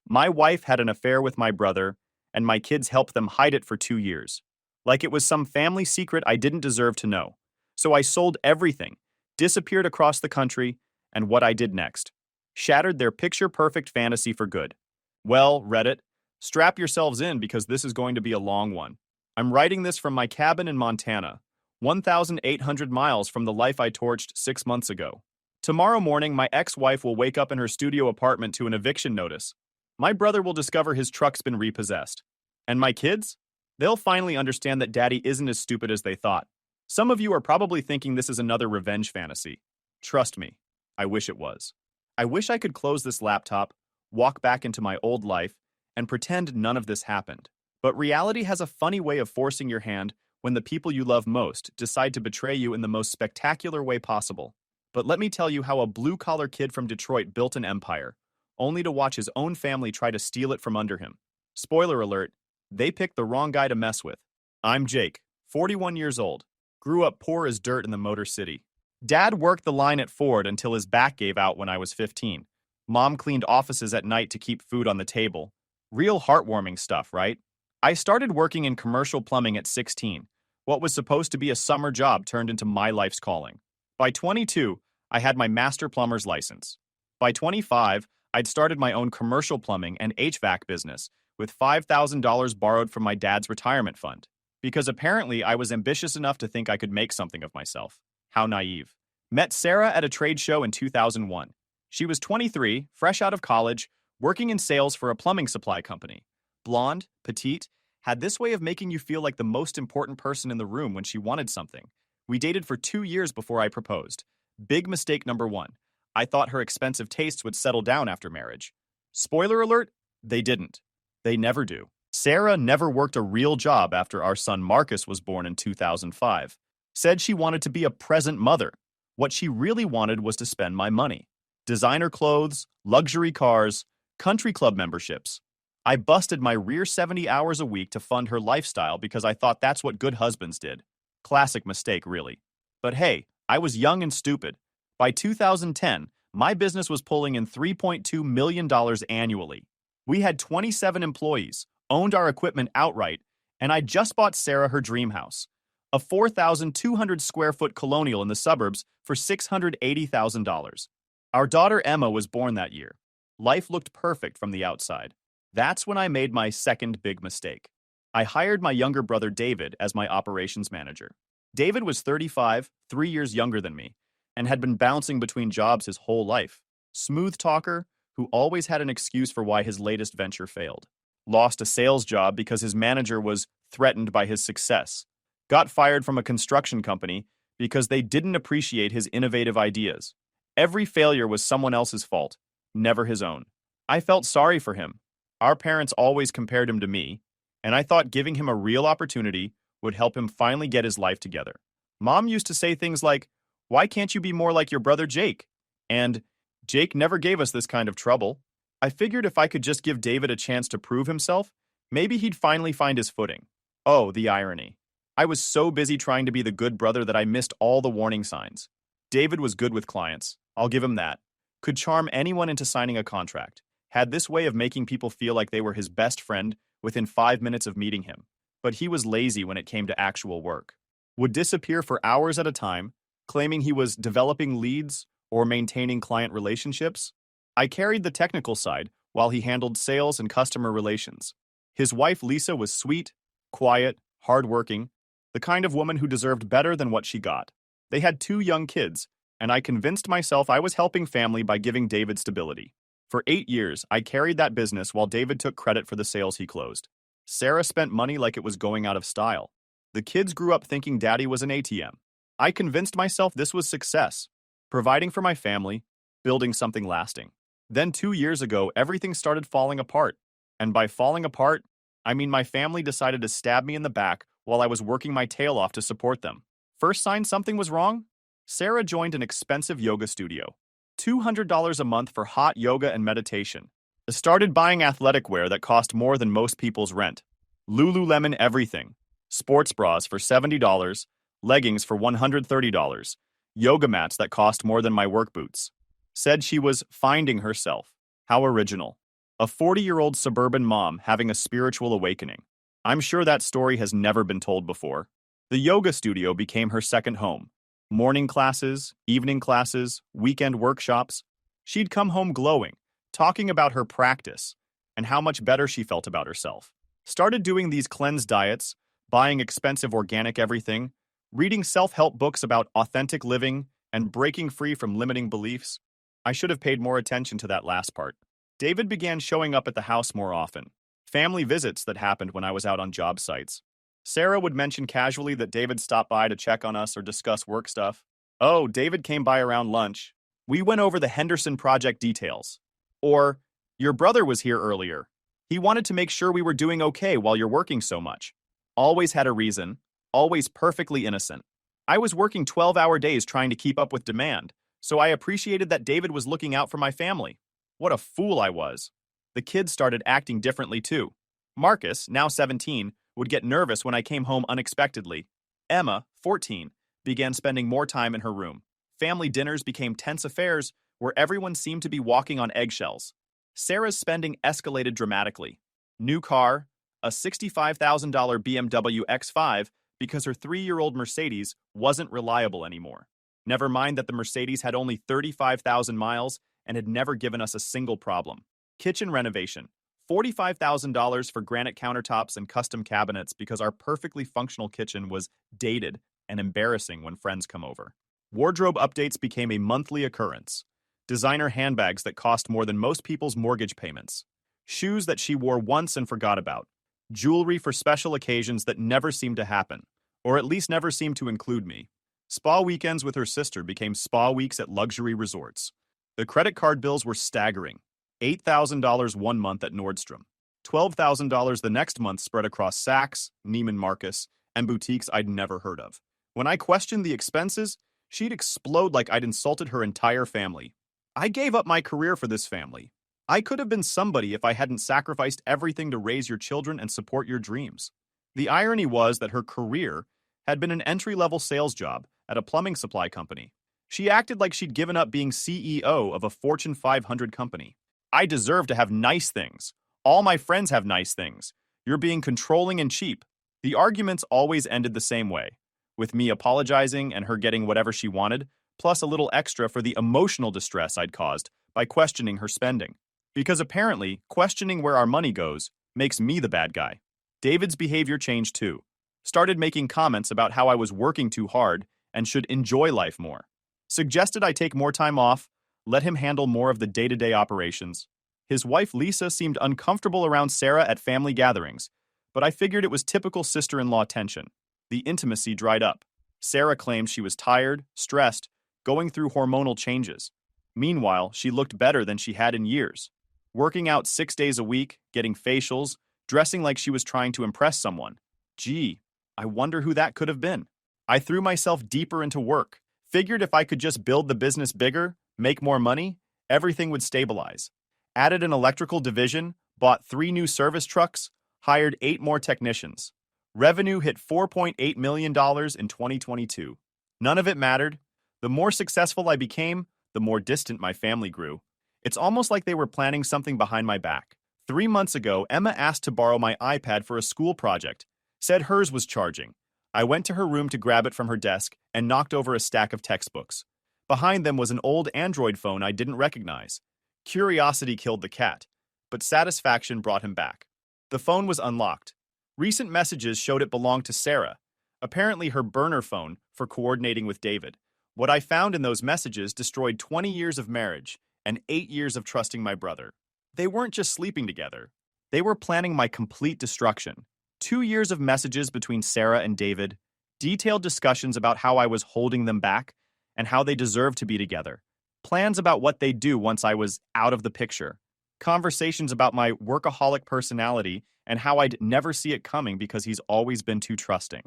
My wife had an affair with my brother, and my kids helped them hide it for 2 years. Like it was some family secret I didn't deserve to know. So I sold everything, disappeared across the country, and what I did next. Shattered their picture-perfect fantasy for good. Well, Reddit, strap yourselves in because this is going to be a long one. I'm writing this from my cabin in Montana, 1,800 miles from the life I torched 6 months ago. Tomorrow morning, my ex-wife will wake up in her studio apartment to an eviction notice. My brother will discover his truck's been repossessed. And my kids? They'll finally understand that daddy isn't as stupid as they thought. Some of you are probably thinking this is another revenge fantasy. Trust me, I wish it was. I wish I could close this laptop, walk back into my old life, and pretend none of this happened. But reality has a funny way of forcing your hand when the people you love most decide to betray you in the most spectacular way possible. But let me tell you how a blue-collar kid from Detroit built an empire, only to watch his own family try to steal it from under him. Spoiler alert, they picked the wrong guy to mess with. I'm Jake, 41 years old, grew up poor as dirt in the Motor City. Dad worked the line at Ford until his back gave out when I was 15. Mom cleaned offices at night to keep food on the table. Real heartwarming stuff, right? I started working in commercial plumbing at 16. What was supposed to be a summer job turned into my life's calling. By 22, I had my master plumber's license. By 25, I'd started my own commercial plumbing and HVAC business with $5,000 borrowed from my dad's retirement fund. Because apparently I was ambitious enough to think I could make something of myself. How naive. Met Sarah at a trade show in 2001. She was 23, fresh out of college, working in sales for a plumbing supply company. Blonde, petite, had this way of making you feel like the most important person in the room when she wanted something. We dated for 2 years before I proposed. Big mistake number one. I thought her expensive tastes would settle down after marriage. Spoiler alert, they didn't. They never do. Sarah never worked a real job after our son Marcus was born in 2005. Said she wanted to be a present mother. What she really wanted was to spend my money. Designer clothes, luxury cars, country club memberships. I busted my rear 70 hours a week to fund her lifestyle because I thought that's what good husbands did. Classic mistake, really. But hey, I was young and stupid. By 2010, my business was pulling in $3.2 million annually. We had 27 employees, owned our equipment outright, and I just bought Sarah her dream house, a 4,200 square foot colonial in the suburbs for $680,000. Our daughter Emma was born that year. Life looked perfect from the outside. That's when I made my second big mistake. I hired my younger brother David as my operations manager. David was 35, 3 years younger than me, and had been bouncing between jobs his whole life. Smooth talker, who always had an excuse for why his latest venture failed. Lost a sales job because his manager was threatened by his success. Got fired from a construction company because they didn't appreciate his innovative ideas. Every failure was someone else's fault, never his own. I felt sorry for him. Our parents always compared him to me, and I thought giving him a real opportunity would help him finally get his life together. Mom used to say things like, "Why can't you be more like your brother Jake?" And, "Jake never gave us this kind of trouble." I figured if I could just give David a chance to prove himself, maybe he'd finally find his footing. Oh, the irony. I was so busy trying to be the good brother that I missed all the warning signs. David was good with clients, I'll give him that. Could charm anyone into signing a contract. Had this way of making people feel like they were his best friend within 5 minutes of meeting him. But he was lazy when it came to actual work. Would disappear for hours at a time, claiming he was developing leads or maintaining client relationships. I carried the technical side while he handled sales and customer relations. His wife Lisa was sweet, quiet, hardworking, the kind of woman who deserved better than what she got. They had 2 young kids, and I convinced myself I was helping family by giving David stability. For 8 years, I carried that business while David took credit for the sales he closed. Sarah spent money like it was going out of style. The kids grew up thinking daddy was an ATM. I convinced myself this was success, providing for my family, building something lasting. Then 2 years ago, everything started falling apart. And by falling apart, I mean my family decided to stab me in the back while I was working my tail off to support them. First sign something was wrong? Sarah joined an expensive yoga studio. $200 a month for hot yoga and meditation. I started buying athletic wear that cost more than most people's rent. Lululemon everything. Sports bras for $70, leggings for $130, yoga mats that cost more than my work boots. Said she was finding herself. How original. A 40-year-old suburban mom having a spiritual awakening. I'm sure that story has never been told before. The yoga studio became her second home. Morning classes, evening classes, weekend workshops. She'd come home glowing, talking about her practice and how much better she felt about herself. Started doing these cleanse diets, buying expensive organic everything, reading self-help books about authentic living, and breaking free from limiting beliefs. I should have paid more attention to that last part. David began showing up at the house more often. Family visits that happened when I was out on job sites. Sarah would mention casually that David stopped by to check on us or discuss work stuff. Oh, David came by around lunch. We went over the Henderson project details. Or, your brother was here earlier. He wanted to make sure we were doing okay while you're working so much. Always had a reason, always perfectly innocent. I was working 12-hour days trying to keep up with demand, so I appreciated that David was looking out for my family. What a fool I was. The kids started acting differently too. Marcus, now 17, would get nervous when I came home unexpectedly. Emma, 14, began spending more time in her room. Family dinners became tense affairs where everyone seemed to be walking on eggshells. Sarah's spending escalated dramatically. New car, a $65,000 BMW X5 because her 3-year-old Mercedes wasn't reliable anymore. Never mind that the Mercedes had only 35,000 miles and had never given us a single problem. Kitchen renovation, $45,000 for granite countertops and custom cabinets because our perfectly functional kitchen was dated and embarrassing when friends come over. Wardrobe updates became a monthly occurrence. Designer handbags that cost more than most people's mortgage payments. Shoes that she wore once and forgot about. Jewelry for special occasions that never seemed to happen, or at least never seemed to include me. Spa weekends with her sister became spa weeks at luxury resorts. The credit card bills were staggering. $8,000 one month at Nordstrom. $12,000 the next month spread across Saks, Neiman Marcus, and boutiques I'd never heard of. When I questioned the expenses, she'd explode like I'd insulted her entire family. I gave up my career for this family. I could have been somebody if I hadn't sacrificed everything to raise your children and support your dreams. The irony was that her career had been an entry-level sales job at a plumbing supply company. She acted like she'd given up being CEO of a Fortune 500 company. I deserve to have nice things. All my friends have nice things. You're being controlling and cheap. The arguments always ended the same way, with me apologizing and her getting whatever she wanted, plus a little extra for the emotional distress I'd caused by questioning her spending. Because apparently, questioning where our money goes makes me the bad guy. David's behavior changed too. Started making comments about how I was working too hard and should enjoy life more. Suggested I take more time off, let him handle more of the day-to-day operations. His wife Lisa seemed uncomfortable around Sarah at family gatherings, but I figured it was typical sister-in-law tension. The intimacy dried up. Sarah claimed she was tired, stressed, going through hormonal changes. Meanwhile, she looked better than she had in years. Working out 6 days a week, getting facials, dressing like she was trying to impress someone. Gee, I wonder who that could have been. I threw myself deeper into work. Figured if I could just build the business bigger, make more money, everything would stabilize. Added an electrical division, bought 3 new service trucks, hired 8 more technicians. Revenue hit $4.8 million in 2022. None of it mattered. The more successful I became, the more distant my family grew. It's almost like they were planning something behind my back. 3 months ago, Emma asked to borrow my iPad for a school project. Said hers was charging. I went to her room to grab it from her desk and knocked over a stack of textbooks. Behind them was an old Android phone I didn't recognize. Curiosity killed the cat, but satisfaction brought him back. The phone was unlocked. Recent messages showed it belonged to Sarah, apparently her burner phone for coordinating with David. What I found in those messages destroyed 20 years of marriage and 8 years of trusting my brother. They weren't just sleeping together. They were planning my complete destruction. 2 years of messages between Sarah and David, detailed discussions about how I was holding them back and how they deserved to be together, plans about what they'd do once I was out of the picture, conversations about my workaholic personality and how I'd never see it coming because he's always been too trusting.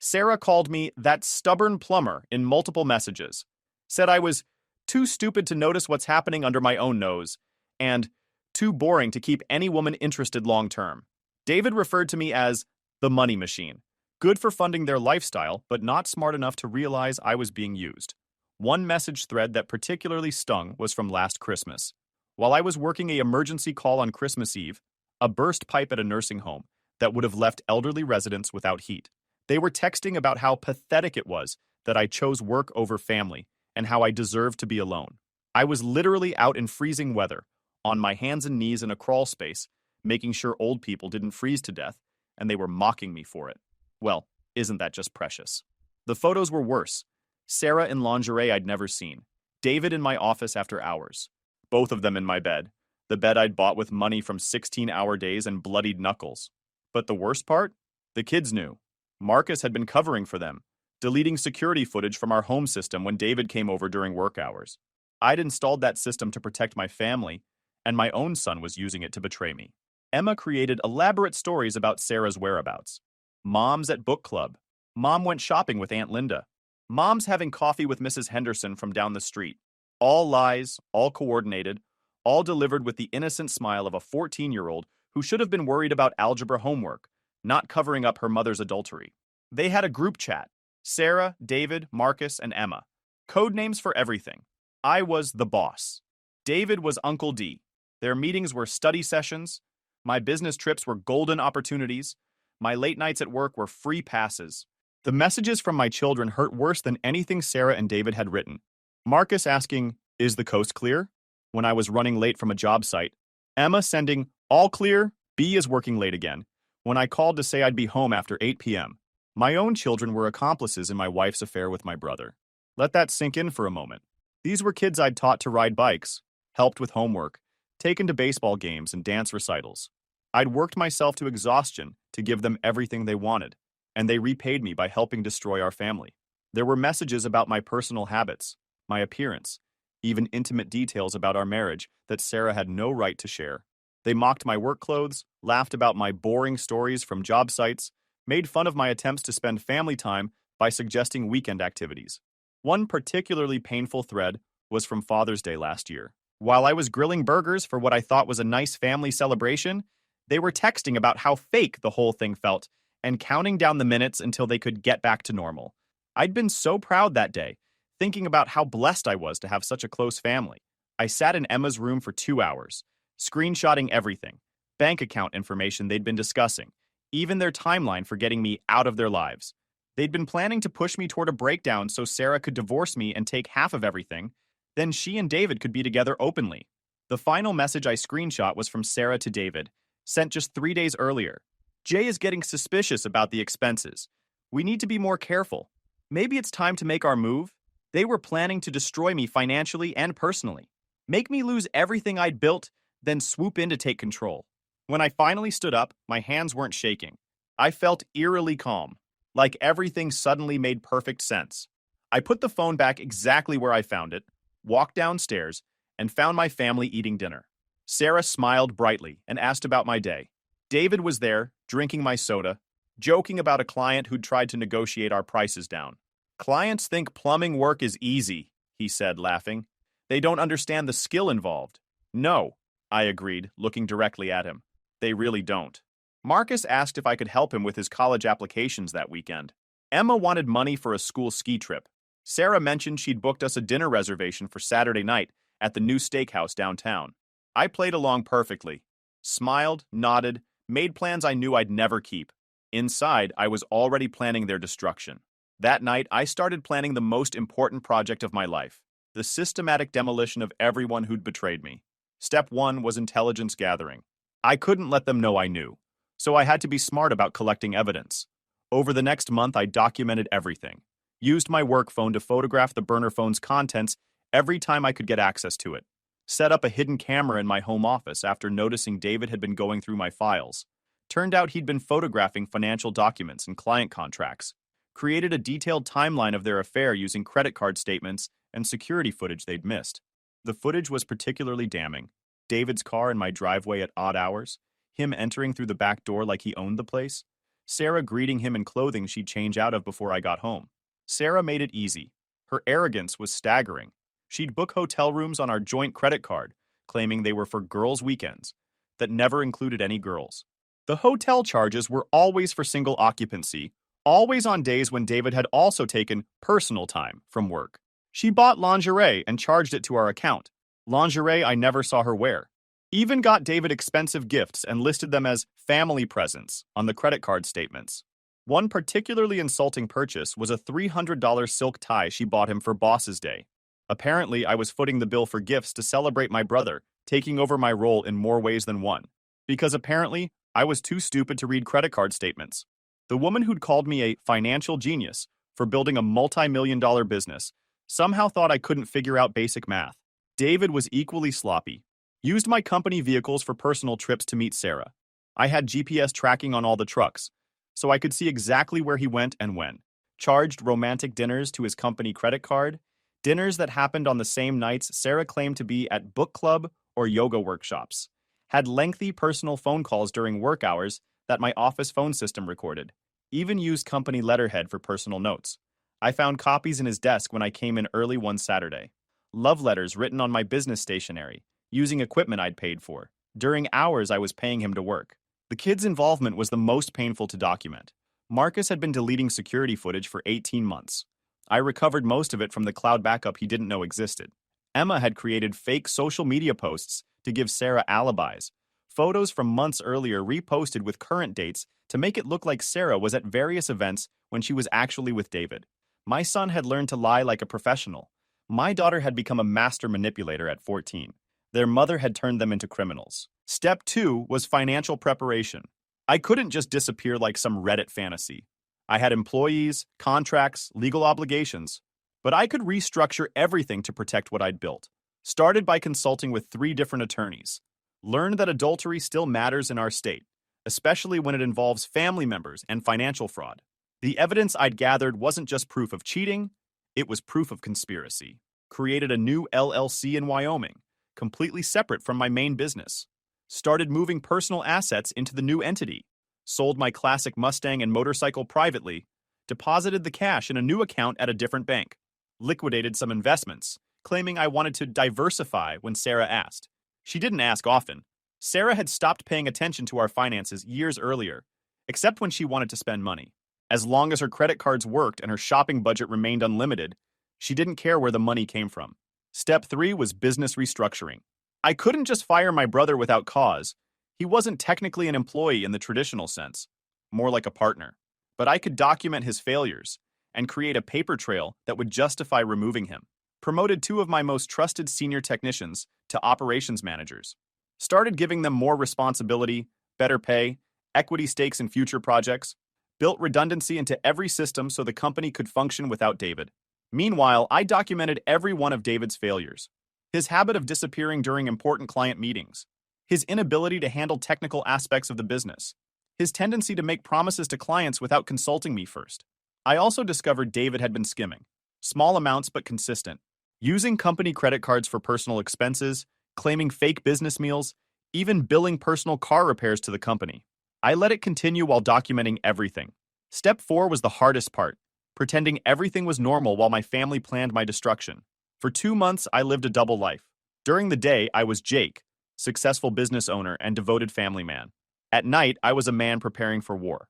Sarah called me that stubborn plumber in multiple messages, said I was too stupid to notice what's happening under my own nose, and too boring to keep any woman interested long term. David referred to me as the money machine, good for funding their lifestyle, but not smart enough to realize I was being used. One message thread that particularly stung was from last Christmas. While I was working a emergency call on Christmas Eve, a burst pipe at a nursing home that would have left elderly residents without heat. They were texting about how pathetic it was that I chose work over family and how I deserved to be alone. I was literally out in freezing weather, on my hands and knees in a crawl space, making sure old people didn't freeze to death, and they were mocking me for it. Well, isn't that just precious? The photos were worse. Sarah in lingerie I'd never seen. David in my office after hours. Both of them in my bed. The bed I'd bought with money from 16-hour days and bloodied knuckles. But the worst part? The kids knew. Marcus had been covering for them, deleting security footage from our home system when David came over during work hours. I'd installed that system to protect my family, and my own son was using it to betray me. Emma created elaborate stories about Sarah's whereabouts. Mom's at book club. Mom went shopping with Aunt Linda. Mom's having coffee with Mrs. Henderson from down the street. All lies, all coordinated, all delivered with the innocent smile of a 14-year-old who should have been worried about algebra homework, not covering up her mother's adultery. They had a group chat. Sarah, David, Marcus, and Emma. Code names for everything. I was the boss. David was Uncle D. Their meetings were study sessions. My business trips were golden opportunities. My late nights at work were free passes. The messages from my children hurt worse than anything Sarah and David had written. Marcus asking, "Is the coast clear?" when I was running late from a job site. Emma sending, "All clear, B is working late again," when I called to say I'd be home after 8 p.m. My own children were accomplices in my wife's affair with my brother. Let that sink in for a moment. These were kids I'd taught to ride bikes, helped with homework, taken to baseball games and dance recitals. I'd worked myself to exhaustion to give them everything they wanted, and they repaid me by helping destroy our family. There were messages about my personal habits, my appearance, even intimate details about our marriage that Sarah had no right to share. They mocked my work clothes, laughed about my boring stories from job sites, made fun of my attempts to spend family time by suggesting weekend activities. One particularly painful thread was from Father's Day last year. While I was grilling burgers for what I thought was a nice family celebration, they were texting about how fake the whole thing felt and counting down the minutes until they could get back to normal. I'd been so proud that day, thinking about how blessed I was to have such a close family. I sat in Emma's room for 2 hours, screenshotting everything, bank account information they'd been discussing, even their timeline for getting me out of their lives. They'd been planning to push me toward a breakdown so Sarah could divorce me and take half of everything, then she and David could be together openly. The final message I screenshot was from Sarah to David, sent just 3 days earlier. Jay is getting suspicious about the expenses. We need to be more careful. Maybe it's time to make our move. They were planning to destroy me financially and personally. Make me lose everything I'd built, then swoop in to take control. When I finally stood up, my hands weren't shaking. I felt eerily calm, like everything suddenly made perfect sense. I put the phone back exactly where I found it, walked downstairs, and found my family eating dinner. Sarah smiled brightly and asked about my day. David was there, drinking my soda, joking about a client who'd tried to negotiate our prices down. "Clients think plumbing work is easy," he said, laughing. "They don't understand the skill involved." "No," I agreed, looking directly at him. "They really don't." Marcus asked if I could help him with his college applications that weekend. Emma wanted money for a school ski trip. Sarah mentioned she'd booked us a dinner reservation for Saturday night at the new steakhouse downtown. I played along perfectly. Smiled, nodded, made plans I knew I'd never keep. Inside, I was already planning their destruction. That night, I started planning the most important project of my life, the systematic demolition of everyone who'd betrayed me. Step 1 was intelligence gathering. I couldn't let them know I knew, so I had to be smart about collecting evidence. Over the next month, I documented everything. Used my work phone to photograph the burner phone's contents every time I could get access to it. Set up a hidden camera in my home office after noticing David had been going through my files. Turned out he'd been photographing financial documents and client contracts. Created a detailed timeline of their affair using credit card statements and security footage they'd missed. The footage was particularly damning. David's car in my driveway at odd hours, him entering through the back door like he owned the place, Sarah greeting him in clothing she'd change out of before I got home. Sarah made it easy. Her arrogance was staggering. She'd book hotel rooms on our joint credit card, claiming they were for girls' weekends, that never included any girls. The hotel charges were always for single occupancy, always on days when David had also taken personal time from work. She bought lingerie and charged it to our account, Lingerie I never saw her wear. Even got David expensive gifts and listed them as family presents on the credit card statements. One particularly insulting purchase was a $300 silk tie she bought him for Boss's Day. Apparently, I was footing the bill for gifts to celebrate my brother taking over my role in more ways than one. Because apparently, I was too stupid to read credit card statements. The woman who'd called me a financial genius for building a multi-million-dollar business somehow thought I couldn't figure out basic math. David was equally sloppy. Used my company vehicles for personal trips to meet Sarah. I had GPS tracking on all the trucks, so I could see exactly where he went and when. Charged romantic dinners to his company credit card, dinners that happened on the same nights Sarah claimed to be at book club or yoga workshops. Had lengthy personal phone calls during work hours that my office phone system recorded. Even used company letterhead for personal notes. I found copies in his desk when I came in early one Saturday. Love letters written on my business stationery, using equipment I'd paid for, during hours I was paying him to work. The kid's involvement was the most painful to document. Marcus had been deleting security footage for 18 months. I recovered most of it from the cloud backup he didn't know existed. Emma had created fake social media posts to give Sarah alibis, photos from months earlier reposted with current dates to make it look like Sarah was at various events when she was actually with David. My son had learned to lie like a professional. My daughter had become a master manipulator at 14. Their mother had turned them into criminals. Step 2 was financial preparation. I couldn't just disappear like some Reddit fantasy. I had employees, contracts, legal obligations, but I could restructure everything to protect what I'd built. Started by consulting with 3 different attorneys. Learned that adultery still matters in our state, especially when it involves family members and financial fraud. The evidence I'd gathered wasn't just proof of cheating, it was proof of conspiracy. Created a new LLC in Wyoming, completely separate from my main business. Started moving personal assets into the new entity. Sold my classic Mustang and motorcycle privately. Deposited the cash in a new account at a different bank. Liquidated some investments, claiming I wanted to diversify when Sarah asked. She didn't ask often. Sarah had stopped paying attention to our finances years earlier, except when she wanted to spend money. As long as her credit cards worked and her shopping budget remained unlimited, she didn't care where the money came from. Step 3 was business restructuring. I couldn't just fire my brother without cause. He wasn't technically an employee in the traditional sense, more like a partner. But I could document his failures and create a paper trail that would justify removing him. Promoted 2 of my most trusted senior technicians to operations managers. Started giving them more responsibility, better pay, equity stakes in future projects. Built redundancy into every system so the company could function without David. Meanwhile, I documented every one of David's failures. His habit of disappearing during important client meetings. His inability to handle technical aspects of the business. His tendency to make promises to clients without consulting me first. I also discovered David had been skimming. Small amounts but consistent. Using company credit cards for personal expenses, claiming fake business meals, even billing personal car repairs to the company. I let it continue while documenting everything. Step 4 was the hardest part, pretending everything was normal while my family planned my destruction. For 2 months, I lived a double life. During the day, I was Jake, successful business owner and devoted family man. At night, I was a man preparing for war.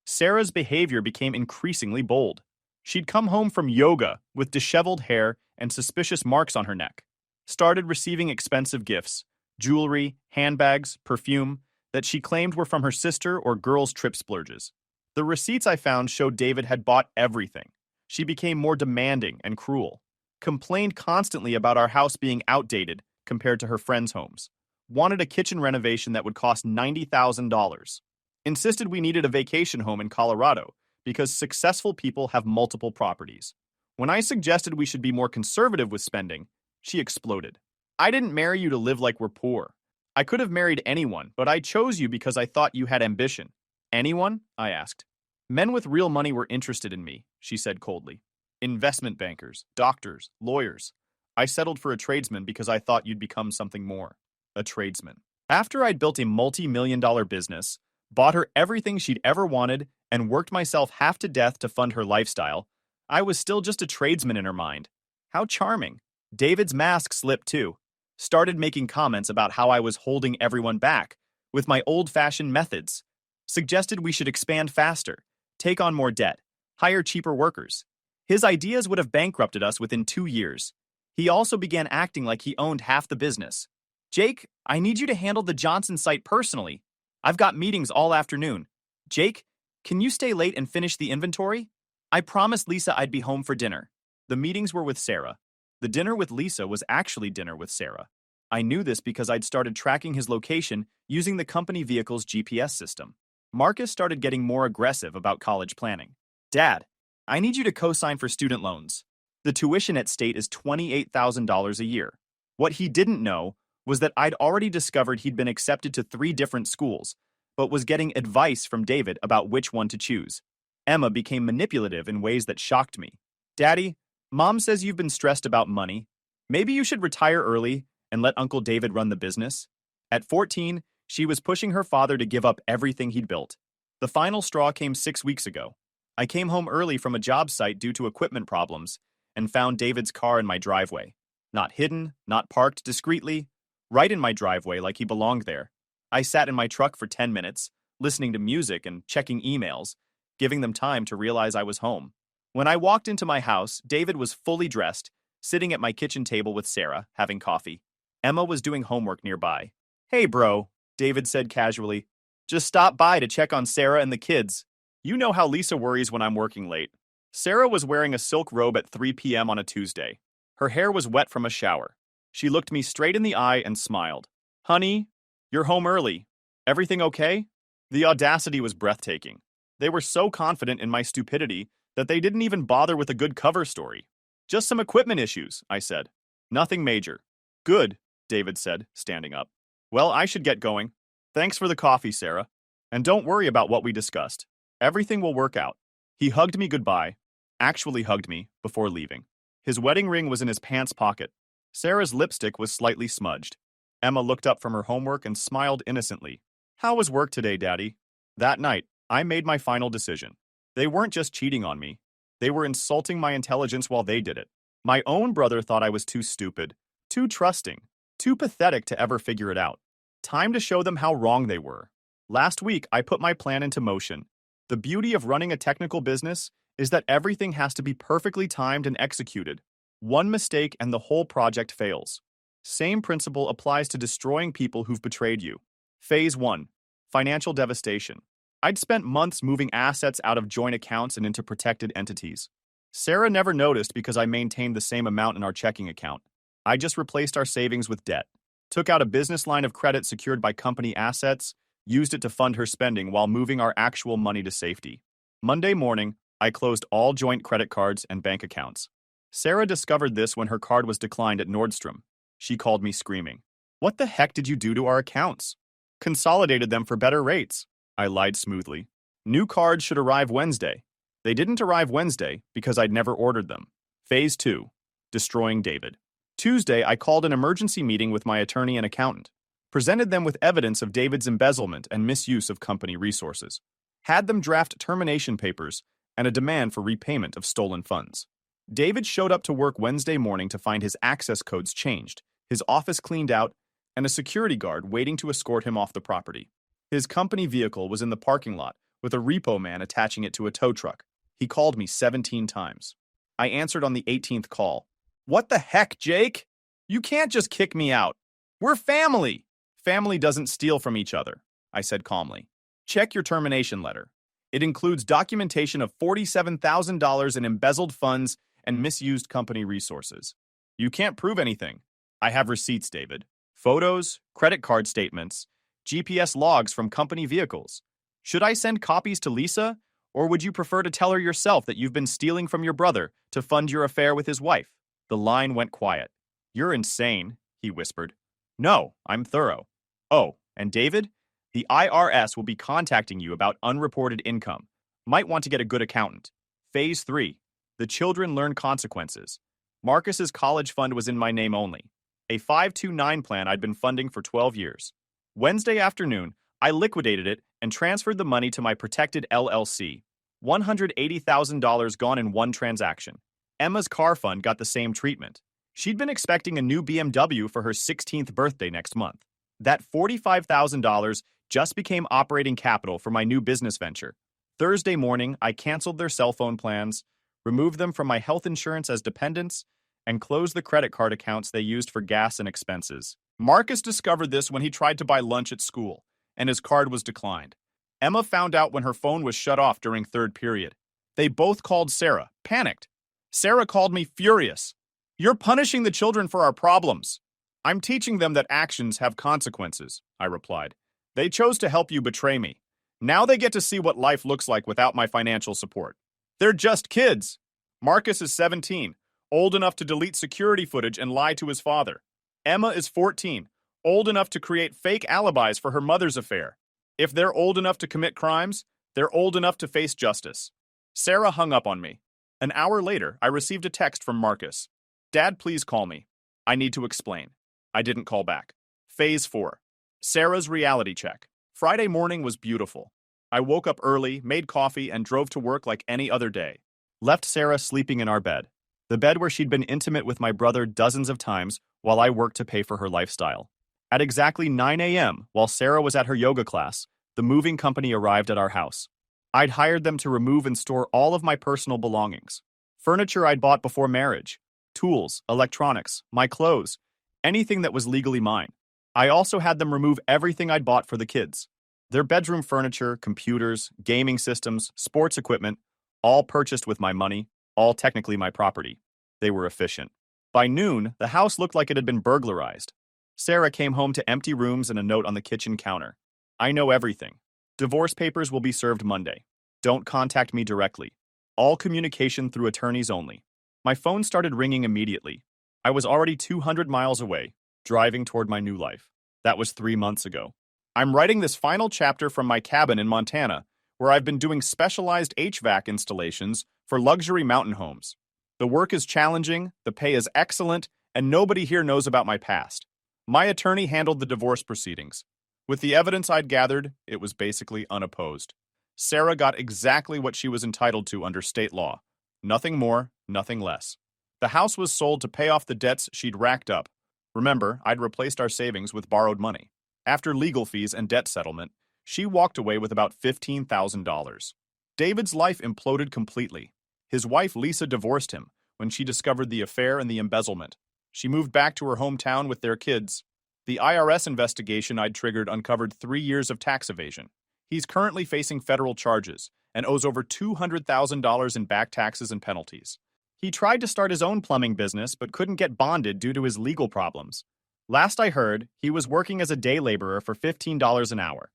Sarah's behavior became increasingly bold. She'd come home from yoga with disheveled hair and suspicious marks on her neck. Started receiving expensive gifts, jewelry, handbags, perfume, that she claimed were from her sister or girls' trip splurges. The receipts I found showed David had bought everything. She became more demanding and cruel. Complained constantly about our house being outdated compared to her friends' homes. Wanted a kitchen renovation that would cost $90,000. Insisted we needed a vacation home in Colorado because successful people have multiple properties. When I suggested we should be more conservative with spending, she exploded. I didn't marry you to live like we're poor. I could have married anyone, but I chose you because I thought you had ambition. Anyone? I asked. Men with real money were interested in me, she said coldly. Investment bankers, doctors, lawyers. I settled for a tradesman because I thought you'd become something more. A tradesman. After I'd built a multi-million-dollar business, bought her everything she'd ever wanted, and worked myself half to death to fund her lifestyle, I was still just a tradesman in her mind. How charming. David's mask slipped too. Started making comments about how I was holding everyone back with my old-fashioned methods. Suggested we should expand faster, take on more debt, hire cheaper workers. His ideas would have bankrupted us within 2 years. He also began acting like he owned half the business. Jake, I need you to handle the Johnson site personally. I've got meetings all afternoon. Jake, can you stay late and finish the inventory? I promised Lisa I'd be home for dinner. The meetings were with Sarah. The dinner with Lisa was actually dinner with Sarah. I knew this because I'd started tracking his location using the company vehicle's GPS system. Marcus started getting more aggressive about college planning. Dad, I need you to co-sign for student loans. The tuition at State is $28,000 a year. What he didn't know was that I'd already discovered he'd been accepted to 3 different schools, but was getting advice from David about which one to choose. Emma became manipulative in ways that shocked me. Daddy, Mom says you've been stressed about money. Maybe you should retire early and let Uncle David run the business. At 14, she was pushing her father to give up everything he'd built. The final straw came 6 weeks ago. I came home early from a job site due to equipment problems and found David's car in my driveway. Not hidden, not parked discreetly, right in my driveway like he belonged there. I sat in my truck for 10 minutes, listening to music and checking emails, giving them time to realize I was home. When I walked into my house, David was fully dressed, sitting at my kitchen table with Sarah, having coffee. Emma was doing homework nearby. Hey, bro, David said casually. Just stop by to check on Sarah and the kids. You know how Lisa worries when I'm working late. Sarah was wearing a silk robe at 3 p.m. on a Tuesday. Her hair was wet from a shower. She looked me straight in the eye and smiled. Honey, you're home early. Everything okay? The audacity was breathtaking. They were so confident in my stupidity that they didn't even bother with a good cover story. Just some equipment issues, I said. Nothing major. Good, David said, standing up. Well, I should get going. Thanks for the coffee, Sarah. And don't worry about what we discussed. Everything will work out. He hugged me goodbye, actually hugged me, before leaving. His wedding ring was in his pants pocket. Sarah's lipstick was slightly smudged. Emma looked up from her homework and smiled innocently. How was work today, Daddy? That night, I made my final decision. They weren't just cheating on me. They were insulting my intelligence while they did it. My own brother thought I was too stupid, too trusting, too pathetic to ever figure it out. Time to show them how wrong they were. Last week, I put my plan into motion. The beauty of running a technical business is that everything has to be perfectly timed and executed. One mistake and the whole project fails. Same principle applies to destroying people who've betrayed you. Phase 1. Financial devastation. I'd spent months moving assets out of joint accounts and into protected entities. Sarah never noticed because I maintained the same amount in our checking account. I just replaced our savings with debt, took out a business line of credit secured by company assets, used it to fund her spending while moving our actual money to safety. Monday morning, I closed all joint credit cards and bank accounts. Sarah discovered this when her card was declined at Nordstrom. She called me screaming. What the heck did you do to our accounts? Consolidated them for better rates. I lied smoothly. New cards should arrive Wednesday. They didn't arrive Wednesday because I'd never ordered them. Phase 2. Destroying David. Tuesday, I called an emergency meeting with my attorney and accountant. Presented them with evidence of David's embezzlement and misuse of company resources. Had them draft termination papers and a demand for repayment of stolen funds. David showed up to work Wednesday morning to find his access codes changed, his office cleaned out, and a security guard waiting to escort him off the property. His company vehicle was in the parking lot, with a repo man attaching it to a tow truck. He called me 17 times. I answered on the 18th call. What the heck, Jake? You can't just kick me out. We're family. Family doesn't steal from each other, I said calmly. Check your termination letter. It includes documentation of $47,000 in embezzled funds and misused company resources. You can't prove anything. I have receipts, David. Photos, credit card statements, GPS logs from company vehicles. Should I send copies to Lisa, or would you prefer to tell her yourself that you've been stealing from your brother to fund your affair with his wife? The line went quiet. You're insane, he whispered. No, I'm thorough. Oh, and David, the IRS will be contacting you about unreported income. Might want to get a good accountant. Phase 3. The children learn consequences. Marcus's college fund was in my name only. A 529 plan I'd been funding for 12 years. Wednesday afternoon, I liquidated it and transferred the money to my protected LLC. $180,000 gone in one transaction. Emma's car fund got the same treatment. She'd been expecting a new BMW for her 16th birthday next month. That $45,000 just became operating capital for my new business venture. Thursday morning, I canceled their cell phone plans, removed them from my health insurance as dependents, and closed the credit card accounts they used for gas and expenses. Marcus discovered this when he tried to buy lunch at school, and his card was declined. Emma found out when her phone was shut off during third period. They both called Sarah, panicked. Sarah called me furious. "You're punishing the children for our problems." "I'm teaching them that actions have consequences," I replied. "They chose to help you betray me. Now they get to see what life looks like without my financial support. They're just kids." Marcus is 17, old enough to delete security footage and lie to his father. Emma is 14, old enough to create fake alibis for her mother's affair. If they're old enough to commit crimes, they're old enough to face justice. Sarah hung up on me. An hour later, I received a text from Marcus. "Dad, please call me. I need to explain." I didn't call back. Phase 4. Sarah's reality check. Friday morning was beautiful. I woke up early, made coffee, and drove to work like any other day. Left Sarah sleeping in our bed, the bed where she'd been intimate with my brother dozens of times while I worked to pay for her lifestyle. At exactly 9 a.m., while Sarah was at her yoga class, the moving company arrived at our house. I'd hired them to remove and store all of my personal belongings. Furniture I'd bought before marriage, tools, electronics, my clothes, anything that was legally mine. I also had them remove everything I'd bought for the kids. Their bedroom furniture, computers, gaming systems, sports equipment, all purchased with my money, all technically my property. They were efficient. By noon, the house looked like it had been burglarized. Sarah came home to empty rooms and a note on the kitchen counter. "I know everything. Divorce papers will be served Monday. Don't contact me directly. All communication through attorneys only." My phone started ringing immediately. I was already 200 miles away, driving toward my new life. That was 3 months ago. I'm writing this final chapter from my cabin in Montana, where I've been doing specialized HVAC installations for luxury mountain homes. The work is challenging, the pay is excellent, and nobody here knows about my past. My attorney handled the divorce proceedings. With the evidence I'd gathered, it was basically unopposed. Sarah got exactly what she was entitled to under state law. Nothing more, nothing less. The house was sold to pay off the debts she'd racked up. Remember, I'd replaced our savings with borrowed money. After legal fees and debt settlement, she walked away with about $15,000. David's life imploded completely. His wife Lisa divorced him when she discovered the affair and the embezzlement. She moved back to her hometown with their kids. The IRS investigation I'd triggered uncovered 3 years of tax evasion. He's currently facing federal charges and owes over $200,000 in back taxes and penalties. He tried to start his own plumbing business but couldn't get bonded due to his legal problems. Last I heard, he was working as a day laborer for $15 an hour.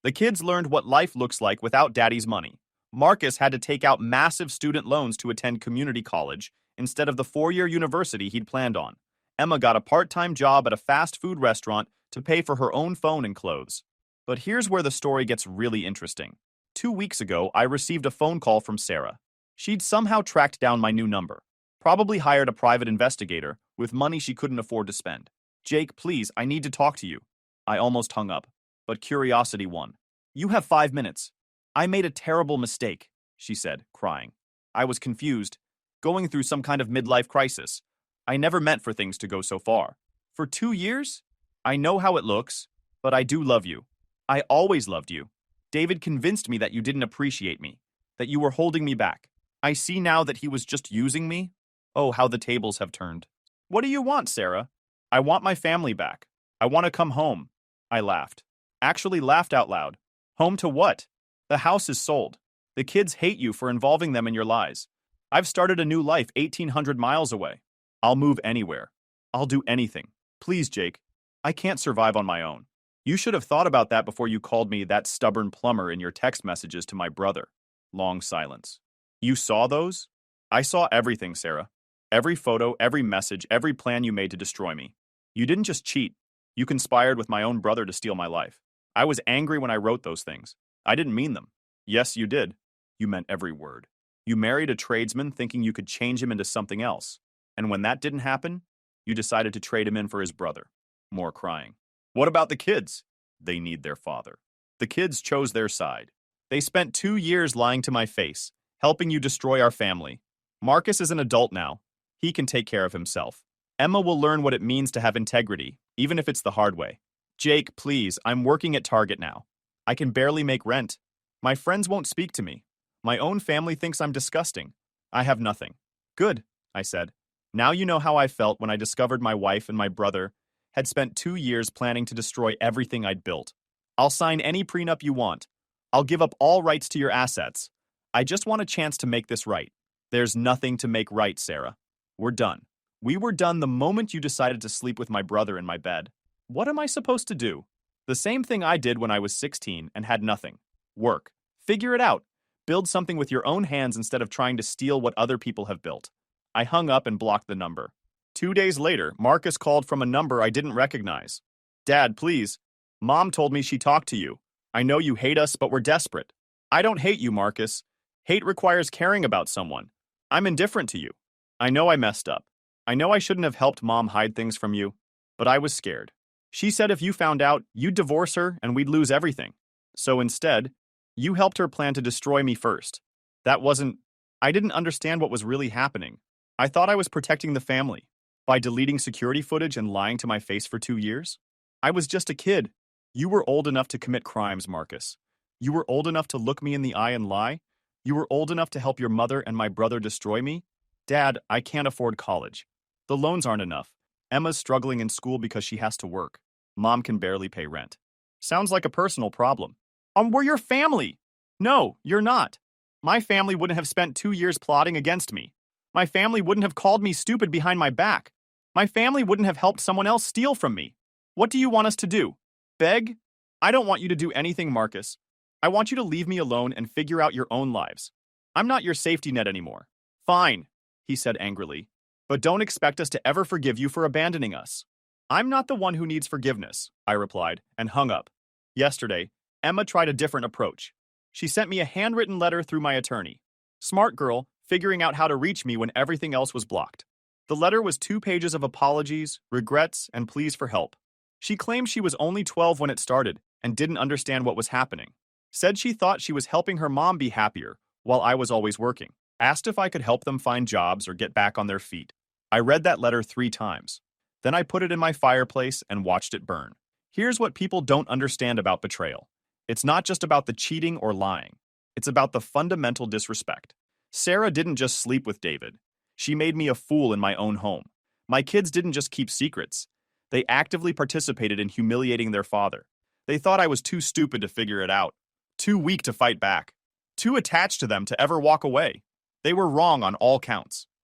The kids learned what life looks like without daddy's money. Marcus had to take out massive student loans to attend community college instead of the 4-year university he'd planned on. Emma got a part-time job at a fast food restaurant to pay for her own phone and clothes. But here's where the story gets really interesting. 2 weeks ago, I received a phone call from Sarah. She'd somehow tracked down my new number, probably hired a private investigator with money she couldn't afford to spend. "Jake, please, I need to talk to you." I almost hung up, but curiosity won. "You have 5 minutes. I made a terrible mistake," she said, crying. I was confused, going through some kind of midlife crisis. I never meant for things to go so far. "For 2 years? I know how it looks, but I do love you. I always loved you. David convinced me that you didn't appreciate me, that you were holding me back. I see now that he was just using me. Oh, how the tables have turned." "What do you want, Sarah?" "I want my family back. I want to come home." I laughed. Actually laughed out loud. "Home to what? The house is sold. The kids hate you for involving them in your lies. I've started a new life 1,800 miles away. I'll move anywhere. I'll do anything. Please, Jake. I can't survive on my own. You should have thought about that before you called me that stubborn plumber in your text messages to my brother." Long silence. "You saw those?" "I saw everything, Sarah. Every photo, every message, every plan you made to destroy me. You didn't just cheat. You conspired with my own brother to steal my life. I was angry when I wrote those things. I didn't mean them. Yes, you did. You meant every word. You married a tradesman thinking you could change him into something else. And when that didn't happen, you decided to trade him in for his brother." More crying. "What about the kids?" "They need their father. The kids chose their side. They spent 2 years lying to my face, helping you destroy our family. Marcus is an adult now. He can take care of himself. Emma will learn what it means to have integrity, even if it's the hard way. Jake, please, I'm working at Target now. I can barely make rent. My friends won't speak to me. My own family thinks I'm disgusting. I have nothing." "Good," I said. Now you know how I felt when I discovered my wife and my brother had spent 2 years planning to destroy everything I'd built. I'll sign any prenup you want. I'll give up all rights to your assets. I just want a chance to make this right. There's nothing to make right, Sarah. We're done. We were done the moment you decided to sleep with my brother in my bed. What am I supposed to do? The same thing I did when I was 16 and had nothing. Work. Figure it out. Build something with your own hands instead of trying to steal what other people have built. I hung up and blocked the number. 2 days later, Marcus called from a number I didn't recognize. Dad, please. Mom told me she talked to you. I know you hate us, but we're desperate. I don't hate you, Marcus. Hate requires caring about someone. I'm indifferent to you. I know I messed up. I know I shouldn't have helped Mom hide things from you, but I was scared. She said if you found out, you'd divorce her and we'd lose everything. So instead, you helped her plan to destroy me first. That wasn't... I didn't understand what was really happening. I thought I was protecting the family by deleting security footage and lying to my face for 2 years. I was just a kid. You were old enough to commit crimes, Marcus. You were old enough to look me in the eye and lie. You were old enough to help your mother and my brother destroy me. Dad, I can't afford college. The loans aren't enough. Emma's struggling in school because she has to work. Mom can barely pay rent. Sounds like a personal problem. We're your family. No, you're not. My family wouldn't have spent 2 years plotting against me. My family wouldn't have called me stupid behind my back. My family wouldn't have helped someone else steal from me. What do you want us to do? Beg? I don't want you to do anything, Marcus. I want you to leave me alone and figure out your own lives. I'm not your safety net anymore. Fine, he said angrily. But don't expect us to ever forgive you for abandoning us. I'm not the one who needs forgiveness, I replied, and hung up. Yesterday, Emma tried a different approach. She sent me a handwritten letter through my attorney. Smart girl, figuring out how to reach me when everything else was blocked. The letter was 2 pages of apologies, regrets, and pleas for help. She claimed she was only 12 when it started and didn't understand what was happening. Said she thought she was helping her mom be happier while I was always working. Asked if I could help them find jobs or get back on their feet. I read that letter 3 times. Then I put it in my fireplace and watched it burn. Here's what people don't understand about betrayal. It's not just about the cheating or lying. It's about the fundamental disrespect. Sarah didn't just sleep with David. She made me a fool in my own home. My kids didn't just keep secrets. They actively participated in humiliating their father. They thought I was too stupid to figure it out, too weak to fight back, too attached to them to ever walk away. They were wrong on all counts.